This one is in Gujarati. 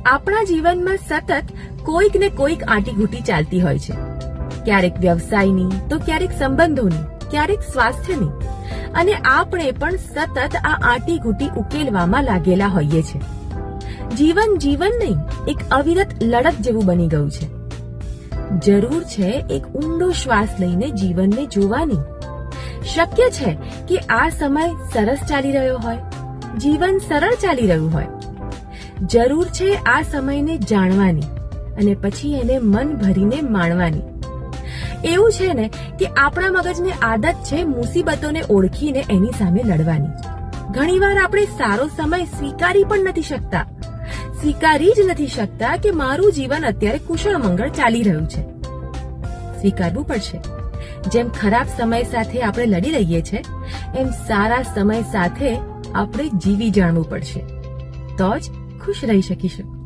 આપણા જીવનમાં સતત કોઈક ને કોઈક આંટીઘૂંટી ચાલતી હોય છે. ક્યારેક વ્યવસાયની, તો ક્યારેક સંબંધોની, ક્યારેક સ્વાસ્થ્યની. અને આપણે પણ સતત આ આંટીઘૂંટી ઉકેલવામાં લાગેલા હોઈએ છીએ. જીવન નહીં, એક અવિરત લડત જેવું બની ગયું છે. જરૂર છે એક ઊંડો શ્વાસ લઈને જીવનને જોવાની. શક્ય છે કે આ સમય સરસ ચાલી રહ્યો હોય, જીવન સરળ ચાલી રહ્યું હોય. જરૂર છે આ સમયને જાણવાની અને પછી એને મન ભરીને માણવાની. એવું છે ને કે આપણા મગજને આદત છે મુસીબતોને ઓળખીને એની સામે લડવાની. ઘણીવાર આપણે સારો સમય સ્વીકારી જ નથી શકતા કે મારું જીવન અત્યારે કુશળ મંગળ ચાલી રહ્યું છે. સ્વીકારવું પડશે. જેમ ખરાબ સમય સાથે આપણે લડી રહીએ છીએ, એમ સારા સમય સાથે આપણે જીવી જાણવું પડશે. તો જ ખુશ રહી શકીશું.